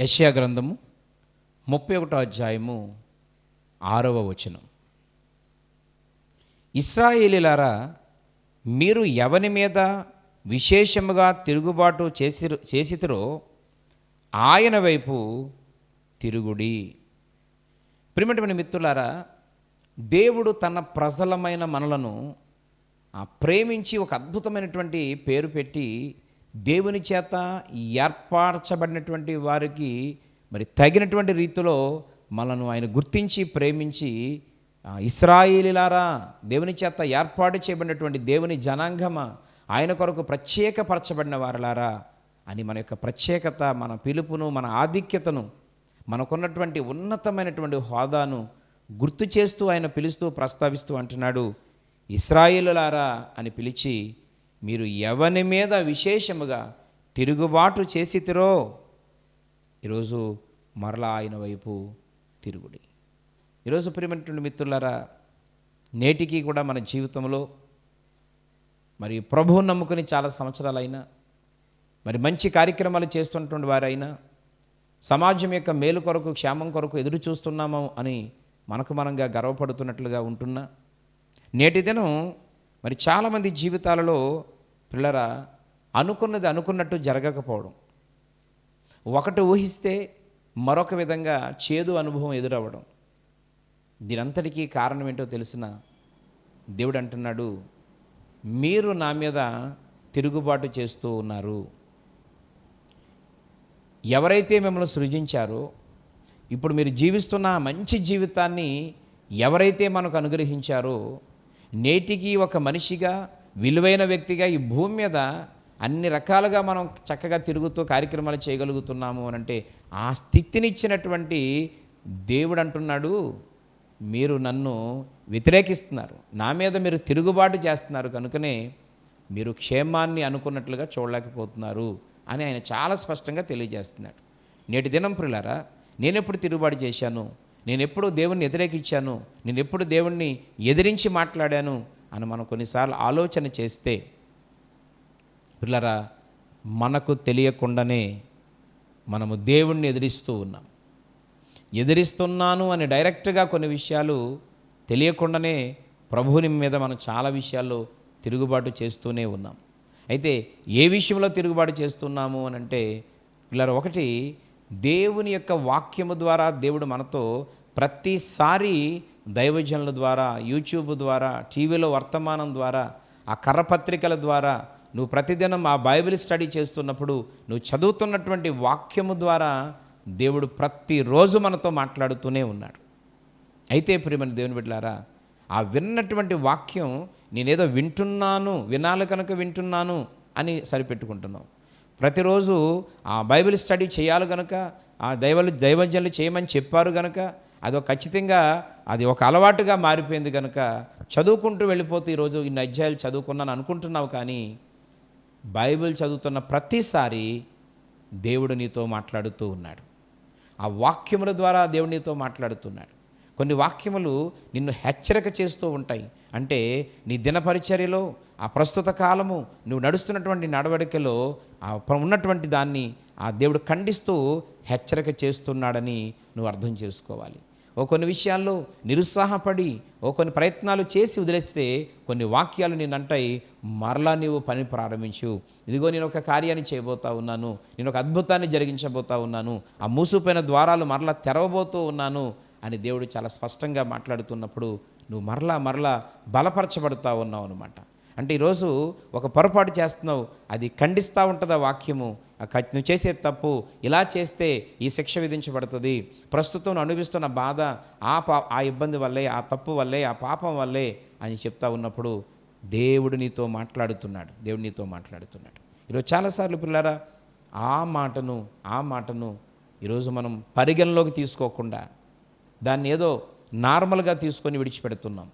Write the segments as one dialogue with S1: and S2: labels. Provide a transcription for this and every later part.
S1: యెషయా గ్రంథము 31వ అధ్యాయము 6వ వచనం. ఇశ్రాయేలీయులారా, మీరు ఎవని మీద విశేషముగా తిరుగుబాటు చేసితిరో ఆయన వైపు తిరుగుడి. ప్రియమైన మిత్రులారా, దేవుడు తన ప్రజలమైన మనలను ప్రేమించి ఒక అద్భుతమైనటువంటి పేరు పెట్టి దేవుని చేత ఏర్పరచబడినటువంటి వారికి మరి తగినటువంటి రీతిలో మనను ఆయన గుర్తించి ప్రేమించి, ఇశ్రాయేలీయులారా, దేవుని చేత ఏర్పాటు చేయబడినటువంటి దేవుని జనాంగమా, ఆయన కొరకు ప్రత్యేకపరచబడిన వారలారా అని మన యొక్క ప్రత్యేకత, మన పిలుపును, మన ఆధిక్యతను, మనకున్నటువంటి ఉన్నతమైనటువంటి హోదాను గుర్తు చేస్తూ ఆయన పిలుస్తూ ప్రస్తావిస్తూ అంటున్నాడు, ఇశ్రాయేలులారా అని పిలిచి, మీరు ఎవని మీద విశేషముగా తిరుగుబాటు చేసితిరో ఈరోజు మరలా ఆయన వైపు తిరుగుడి. ఈరోజు ప్రియమైనటువంటి మిత్రులారా, నేటికి కూడా మన జీవితంలో మరి ప్రభువుని నమ్ముకుని చాలా సంవత్సరాలైనా, మరి మంచి కార్యక్రమాలు చేస్తున్నటువంటి వారైనా, సమాజం యొక్క మేలు కొరకు, క్షేమం కొరకు ఎదురు చూస్తున్నాము అని మనకు మనంగా గర్వపడుతున్నట్లుగా ఉంటున్నా, నేటి దినం మరి చాలామంది జీవితాలలో పిల్లరా అనుకున్నది అనుకున్నట్టు జరగకపోవడం, ఒకటి ఊహిస్తే మరొక విధంగా చేదు అనుభవం ఎదురవ్వడం, దీనంతటికీ కారణం ఏంటో తెలిసిన దేవుడు అంటున్నాడు, మీరు నా మీద తిరుగుబాటు చేస్తూ ఉన్నారు. ఎవరైతే మిమ్మల్ని సృజించారో, ఇప్పుడు మీరు జీవిస్తున్న మంచి జీవితాన్ని ఎవరైతే మనకు అనుగ్రహించారో, నేటికి ఒక మనిషిగా, విలువైన వ్యక్తిగా ఈ భూమి మీద అన్ని రకాలుగా మనం చక్కగా తిరుగుతూ కార్యక్రమాలు చేయగలుగుతున్నాము అని అంటే, ఆ స్థితినిచ్చినటువంటి దేవుడు అంటున్నాడు, మీరు నన్ను వ్యతిరేకిస్తున్నారు, నా మీద మీరు తిరుగుబాటు చేస్తున్నారు, కనుకనే మీరు క్షేమాన్ని అనుకున్నట్లుగా చూడలేకపోతున్నారు అని ఆయన చాలా స్పష్టంగా తెలియజేస్తున్నాడు. నేటి దినం ప్రియులారా, నేనెప్పుడు తిరుగుబాటు చేశాను, నేనెప్పుడు దేవుణ్ణి వ్యతిరేకించాను, నేనెప్పుడు దేవుణ్ణి ఎదిరించి మాట్లాడాను అని మనం కొన్నిసార్లు ఆలోచన చేస్తే పిల్లరా, మనకు తెలియకుండానే మనము దేవుణ్ణి ఎదిరిస్తూ ఉన్నాం. ఎదిరిస్తున్నాను అని డైరెక్ట్గా కొన్ని విషయాలు తెలియకుండానే ప్రభువుని మీద మనం చాలా విషయాల్లో తిరుగుబాటు చేస్తూనే ఉన్నాం. అయితే ఏ విషయంలో తిరుగుబాటు చేస్తున్నాము అని అంటే పిల్లరా, ఒకటి, దేవుని యొక్క వాక్యము ద్వారా దేవుడు మనతో ప్రతిసారి దైవజనుల ద్వారా, యూట్యూబ్ ద్వారా, టీవీలో వర్తమానం ద్వారా, ఆ కర్రపత్రికల ద్వారా, నువ్వు ప్రతిదినం ఆ బైబిల్ స్టడీ చేస్తున్నప్పుడు నువ్వు చదువుతున్నటువంటి వాక్యము ద్వారా దేవుడు ప్రతిరోజు మనతో మాట్లాడుతూనే ఉన్నాడు. అయితే ప్రియమైన దేవుని బిడ్డలారా, ఆ విన్నటువంటి వాక్యం నేనేదో వింటున్నాను, వినాలి కనుక వింటున్నాను అని సరిపెట్టుకుంటున్నావు. ప్రతిరోజు ఆ బైబిల్ స్టడీ చేయాలి కనుక, ఆ దైవజనులు చేయమని చెప్పారు కనుక, ఖచ్చితంగా అది ఒక అలవాటుగా మారిపోయింది కనుక చదువుకుంటూ వెళ్ళిపోతే ఈరోజు ఇన్ని అధ్యాయాలు చదువుకున్నాను అనుకుంటున్నావు. కానీ బైబిల్ చదువుతున్న ప్రతిసారి దేవుడు నీతో మాట్లాడుతూ ఉన్నాడు. ఆ వాక్యముల ద్వారా దేవుడు నీతో మాట్లాడుతున్నాడు. కొన్ని వాక్యములు నిన్ను హెచ్చరిక చేస్తూ ఉంటాయి. అంటే నీ దినపరిచర్యలో, ఆ ప్రస్తుత కాలము నువ్వు నడుస్తున్నటువంటి నడవడికలో ఉన్నటువంటి దాన్ని ఆ దేవుడు ఖండిస్తూ హెచ్చరిక చేస్తున్నాడని నువ్వు అర్థం చేసుకోవాలి. కొన్ని విషయాల్లో నిరుత్సాహపడి కొన్ని ప్రయత్నాలు చేసి వదిలేస్తే కొన్ని వాక్యాలు నిన్నంటాయి, మరలా నీవు పని ప్రారంభించు, ఇదిగో నేను ఒక కార్యాన్ని చేయబోతా ఉన్నాను, నేను ఒక అద్భుతాన్ని జరిగించబోతా ఉన్నాను, ఆ మూసిపోయిన ద్వారాలు మరలా తెరవబోతూ ఉన్నాను అని దేవుడు చాలా స్పష్టంగా మాట్లాడుతున్నప్పుడు నువ్వు మరలా బలపరచబడుతూ ఉన్నావు అన్నమాట. అంటే ఈరోజు ఒక పొరపాటు చేస్తున్నావు, అది ఖండిస్తూ ఉంటుంది ఆ వాక్యము. నువ్వు చేసే తప్పు, ఇలా చేస్తే ఈ శిక్ష విధించబడుతుంది, ప్రస్తుతం అనుభవిస్తున్న బాధ ఆ ఇబ్బంది వల్లే, ఆ తప్పు వల్లే, ఆ పాపం వల్లే అని చెప్తా ఉన్నప్పుడు దేవుడు నీతో మాట్లాడుతున్నాడు. ఈరోజు చాలాసార్లు పిల్లారా ఆ మాటను ఈరోజు మనం పరిగణలోకి తీసుకోకుండా దాన్ని ఏదో నార్మల్గా తీసుకొని విడిచిపెడుతున్నాం.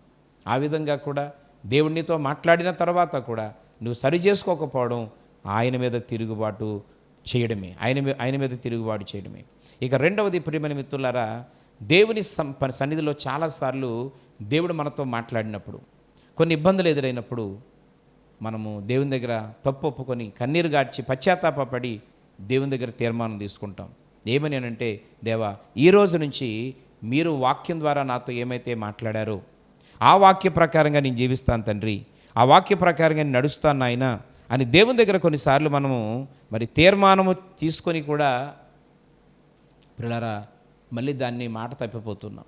S1: ఆ విధంగా కూడా దేవుడినితో మాట్లాడిన తర్వాత కూడా నువ్వు సరి చేసుకోకపోవడం ఆయన మీద తిరుగుబాటు చేయడమే. ఇక రెండవది, ప్రియమైన మిత్రులారా, దేవుని సన్నిధిలో చాలాసార్లు దేవుడు మనతో మాట్లాడినప్పుడు, కొన్ని ఇబ్బందులు ఎదురైనప్పుడు మనము దేవుని దగ్గర తప్పు ఒప్పుకొని కన్నీరు గార్చి పశ్చాత్తాపడి దేవుని దగ్గర తీర్మానం తీసుకుంటాం. ఏమని అనంటే, దేవా ఈ రోజు నుంచి మీరు వాక్యం ద్వారా నాతో ఏమైతే మాట్లాడారో ఆ వాక్య ప్రకారంగా నేను జీవిస్తాను తండ్రి, ఆ వాక్య ప్రకారంగా నేను నడుస్తాను నాయన అని దేవుని దగ్గర కొన్నిసార్లు మనము మరి తీర్మానము తీసుకొని కూడా పిల్లరా మళ్ళీ దాన్ని మాట తప్పిపోతున్నాం.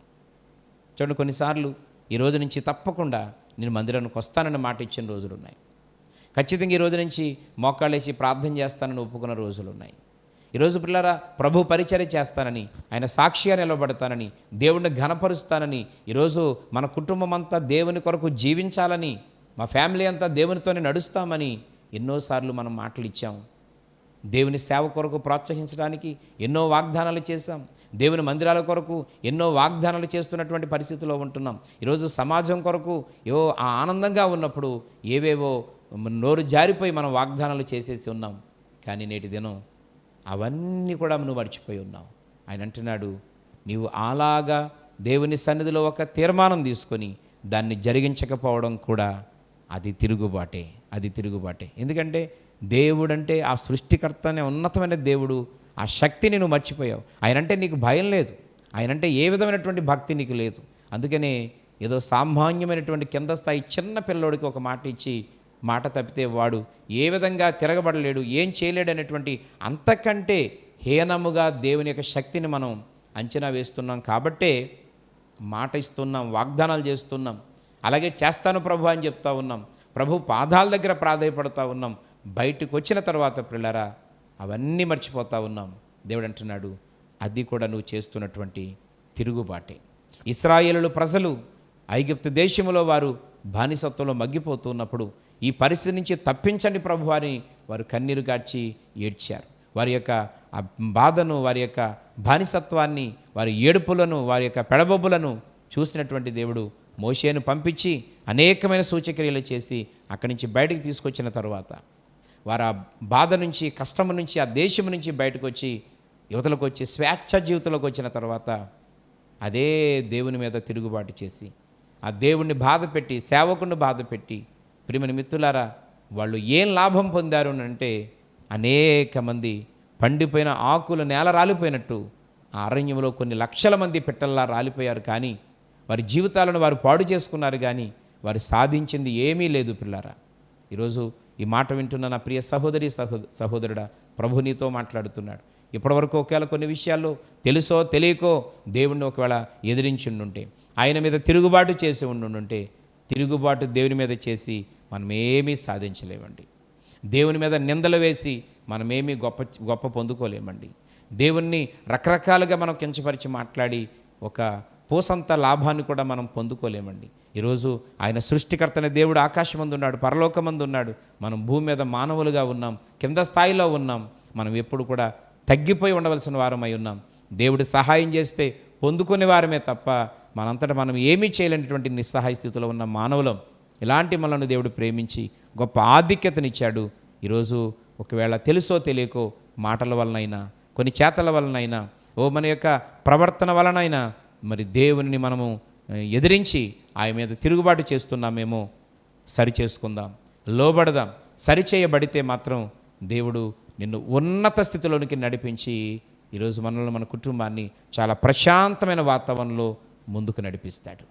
S1: చూడండి, కొన్నిసార్లు ఈ రోజు నుంచి తప్పకుండా నేను మందిరానికి వస్తానని మాట ఇచ్చిన రోజులు ఉన్నాయి. ఖచ్చితంగా ఈ రోజు నుంచి మోకాళ్ళేసి ప్రార్థన చేస్తానని ఒప్పుకున్న రోజులు ఉన్నాయి. ఈరోజు పిల్లరా ప్రభు పరిచర్య చేస్తానని, ఆయన సాక్షిగా నిలబడతానని, దేవుణ్ణి ఘనపరుస్తానని, ఈరోజు మన కుటుంబం అంతా దేవుని కొరకు జీవించాలని, మా ఫ్యామిలీ అంతా దేవునితోనే నడుస్తామని ఎన్నోసార్లు మనం మాటలు ఇచ్చాం. దేవుని సేవ కొరకు ప్రోత్సహించడానికి ఎన్నో వాగ్దానాలు చేశాం. దేవుని మందిరాల కొరకు ఎన్నో వాగ్దానాలు చేస్తున్నటువంటి పరిస్థితిలో ఉంటున్నాం. ఈరోజు సమాజం కొరకు ఏవో ఆ ఆనందంగా ఉన్నప్పుడు ఏవేవో నోరు జారిపోయి మనం వాగ్దానాలు చేసేసి ఉన్నాం. కానీ నేటి దినం అవన్నీ కూడా నువ్వు మర్చిపోయి ఉన్నావు. ఆయన అంటున్నాడు, నీవు అలాగా దేవుని సన్నిధిలో ఒక తీర్మానం తీసుకొని దాన్ని జరిగించకపోవడం కూడా అది తిరుగుబాటే. ఎందుకంటే దేవుడంటే ఆ సృష్టికర్త అనే ఉన్నతమైన దేవుడు, ఆ శక్తిని నువ్వు మర్చిపోయావు. ఆయనంటే నీకు భయం లేదు, ఆయనంటే ఏ విధమైనటువంటి భక్తి నీకు లేదు. అందుకనే ఏదో సామాన్యమైనటువంటి కింద స్థాయి చిన్న పిల్లోడికి ఒక మాట ఇచ్చి మాట తప్పితే వాడు ఏ విధంగా తిరగబడలేడు, ఏం చేయలేడు అనేటువంటి అంతకంటే హీనముగా దేవుని యొక్క శక్తిని మనం అంచనా వేస్తున్నాం. కాబట్టే మాట ఇస్తున్నాం, వాగ్దానాలు చేస్తున్నాం, అలాగే చేస్తాను ప్రభు అని చెప్తా ఉన్నాం, ప్రభు పాదాల దగ్గర ప్రాధేయపడుతూ ఉన్నాం. బయటకు వచ్చిన తర్వాత పిల్లరా అవన్నీ మర్చిపోతూ ఉన్నాం. దేవుడు అంటున్నాడు, అది కూడా నువ్వు చేస్తున్నటువంటి తిరుగుబాటే. ఇశ్రాయేలు ప్రజలు ఐగుప్తు దేశంలో వారు బానిసత్వంలో మగ్గిపోతున్నప్పుడు ఈ పరిస్థితి నుంచి తప్పించండి ప్రభు అని వారు కన్నీరు గార్చి ఏడ్చారు. వారి యొక్క బాధను, వారి యొక్క బానిసత్వాన్ని, వారి ఏడుపులను, వారి యొక్క పెడబొబ్బులను చూసినటువంటి దేవుడు మోషేను పంపించి అనేకమైన సూచక్రియలు చేసి అక్కడి నుంచి బయటికి తీసుకొచ్చిన తర్వాత వారు ఆ బాధ నుంచి, కష్టం నుంచి, ఆ దేశం నుంచి బయటకు వచ్చి యువతలకు వచ్చి స్వేచ్ఛ జీవితంలోకి వచ్చిన తర్వాత అదే దేవుని మీద తిరుగుబాటు చేసి, ఆ దేవుణ్ణి బాధ పెట్టి, సేవకుని బాధ పెట్టి, ప్రియమైన మిత్రులారా వాళ్ళు ఏం లాభం పొందారు అంటే అనేక మంది పండిపోయిన ఆకులు నేల రాలిపోయినట్టు ఆ అరణ్యంలో కొన్ని లక్షల మంది పిట్టల్లా రాలిపోయారు. కానీ వారి జీవితాలను వారు పాడు చేసుకున్నారు, కానీ వారు సాధించింది ఏమీ లేదు. పిల్లారా, ఈరోజు ఈ మాట వింటున్న నా ప్రియ సహోదరుడా, ప్రభు నీతో మాట్లాడుతున్నాడు. ఇప్పటివరకు ఒకవేళ కొన్ని విషయాల్లో తెలుసో తెలియకో దేవుణ్ణి ఒకవేళ ఎదిరించుండుంటే, ఆయన మీద తిరుగుబాటు చేసి ఉండుంటే, తిరుగుబాటు దేవుని మీద చేసి మనం ఏమీ సాధించలేమండి. దేవుని మీద నిందలు వేసి మనమేమీ గొప్ప పొందుకోలేమండి. దేవుణ్ణి రకరకాలుగా మనం కించపరిచి మాట్లాడి ఒక పోసంత లాభాన్ని కూడా మనం పొందుకోలేమండి. ఈరోజు ఆయన సృష్టికర్తనే దేవుడు ఆకాశమందు ఉన్నాడు, పరలోకమందు ఉన్నాడు. మనం భూమి మీద మానవులుగా ఉన్నాం, కింద స్థాయిలో ఉన్నాం. మనం ఎప్పుడు కూడా తగ్గిపోయి ఉండవలసిన వారమై ఉన్నాం. దేవుడు సహాయం చేస్తే పొందుకునే వారమే తప్ప మనంతటా మనం ఏమీ చేయలేనటువంటి నిస్సహాయ స్థితిలో ఉన్న మానవులం. ఇలాంటి మనల్ని దేవుడు ప్రేమించి గొప్ప ఆధిక్యతనిచ్చాడు. ఈరోజు ఒకవేళ తెలుసో తెలియకో మాటల వలనైనా, కొన్ని చేతల వలనైనా, మన యొక్క ప్రవర్తన వలనైనా మరి దేవుని మనము ఎదిరించి ఆయన మీద తిరుగుబాటు చేస్తున్నామేమో సరి చేసుకుందాం, లోబడదాం. సరిచేయబడితే మాత్రం దేవుడు నిన్ను ఉన్నత స్థితిలోనికి నడిపించి ఈరోజు మనల్ని, మన కుటుంబాన్ని చాలా ప్రశాంతమైన వాతావరణంలో ముందుకు నడిపిస్తాడు.